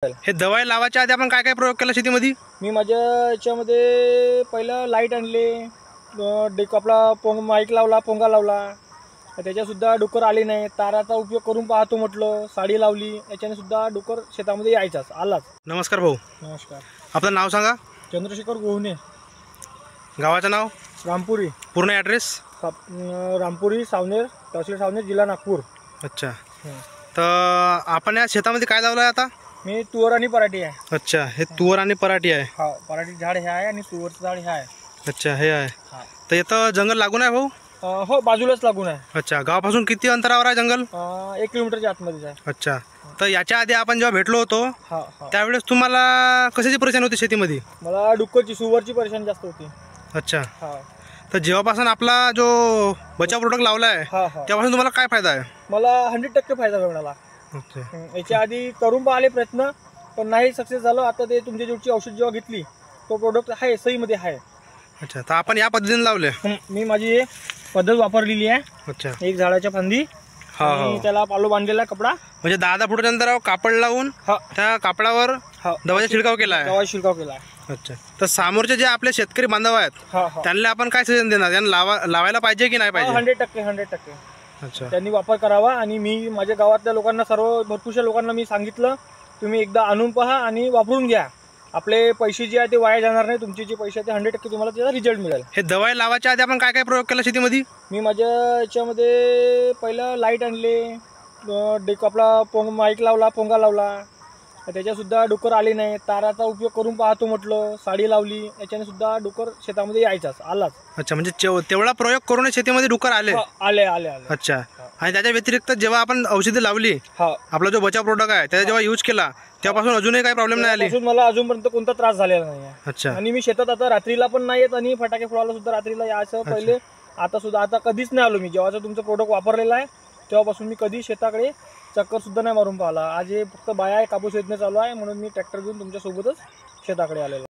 हे दवाई लावायच्या आधी आपण काय काय प्रयोग केला शेतीमध्ये? मी माझ्या याच्यामध्ये पहिलं लाईट आणले, डेक आपला माईक लावला, पोंगा लावला. त्याच्यासुद्धा डुक्कर आले नाही. ताराचा उपयोग करून पाहतो म्हटलं, साडी लावली, याच्याने सुद्धा डुक्कर शेतामध्ये यायचाच आलाच. नमस्कार भाऊ. नमस्कार. आपलं नाव सांगा. चंद्रशेखर गोहणे. गावाचं नाव? रामपुरी. पूर्ण ॲड्रेस? रामपुरी, सावनेर, तहसील सावनेर, जिल्हा नागपूर. अच्छा. तर आपण या शेतामध्ये काय लावलं आहे आता? मी तुवर आणि पराठी आहे. अच्छा, हे तुवर आणि पराठी आहे. हा, पराठी झाड हे आहे आणि तुवरचं झाड हे आहे. अच्छा, हे आहे. हा. तर इथं जंगल लागून आहे भाऊ? हो, बाजूलाच लागून आहे. अच्छा, गावापासून किती अंतरावर आहे जंगल? 1 किलोमीटरच्या आतमध्येच आहे. अच्छा. तर याच्या आधी आपण जेव्हा भेटलो होतो हा. त्यावेळेस तुम्हाला कशाची परेशानी होती शेतीमध्ये? मला डुक्करची, सुवरची परेशानी जास्त होती. अच्छा. हा. तर जेव्हापासून आपला जो बचाव प्रोडक्ट लावला आहे हा. तेव्हापासून तुम्हाला काय फायदा आहे? मला 100% फायदा मिळाला. अच्छा. याच्या आधी करून पाहिले प्रयत्न, पण नाही सक्सेस झालं. आता ते तुमच्या जेवढची औषध जेव्हा घेतली, तो प्रोडक्ट आहे, सहीमध्ये आहे. अच्छा, तर आपण या पद्धतीने लावले? मी माझी पद्धत वापरलेली आहे. अच्छा. एक झाडाच्या फांदी, आणि त्याला पालो बांधलेला कपडा, म्हणजे 10 फुटाच्या अंतरावर कापड लावून त्या कापडावर दवाचा छिडकाव केला आहे. दवा शिरकाव केला आहे. अच्छा. तर समोरचे जे आपले शेतकरी बांधव आहेत त्यांना आपण काय सजेशन देणार? त्यांना लावायला पाहिजे की नाही पाहिजे? 100%. अच्छा. त्यांनी वापर करावा. आणि मी माझ्या गावातल्या लोकांना, सर्व भरपूरशा लोकांना मी सांगितलं, तुम्ही एकदा आणून पहा आणि वापरून घ्या. आपले पैसे जे आहे ते वाया जाणार नाही. तुमचे जे पैसे ते 100% तुम्हाला त्याचा रिझल्ट मिळेल. हे दवाई लावायच्या आधी आपण काय काय प्रयोग केला शेतीमध्ये? मी माझ्या याच्यामध्ये पहिलं लाईट आणले, डेक आपला माईक लावला, पोंगा लावला. त्याच्यासुद्धा डुक्कर आले नाही. ताराचा उपयोग करून पाहतो म्हटलं, साडी लावली, याच्याने सुद्धा डुक्कर शेतामध्ये यायचाच आलाच. अच्छा, म्हणजे तेवढा प्रयोग करून शेतीमध्ये डुक्कर आले? आले. अच्छा. आणि त्याच्या व्यतिरिक्त जेव्हा आपण औषधी लावली, आपला जो बचाव प्रोडक्ट आहे त्याचा जेव्हा यूज केला तेव्हापासून अजूनही काही प्रॉब्लेम नाही आली? मला अजूनपर्यंत कोणता त्रास झालेला नाही. अच्छा. आणि मी शेतात आता रात्रीला पण नाही येत, आणि फटाके फोडायला सुद्धा रात्रीला यायचं पहिले. आता कधीच नाही आलो मी. जेव्हाचं तुमचं प्रोडक्ट वापरलेलं आहे तेव्हापासून मी कधी शेताकडे चक्कर सुद्धा नाही मारून पाहिला. आज हे फक्त बाया कापूस वेचणे चालू आहे, म्हणून मी ट्रॅक्टर घेऊन तुमच्या सोबतच शेताकडे आलेलो.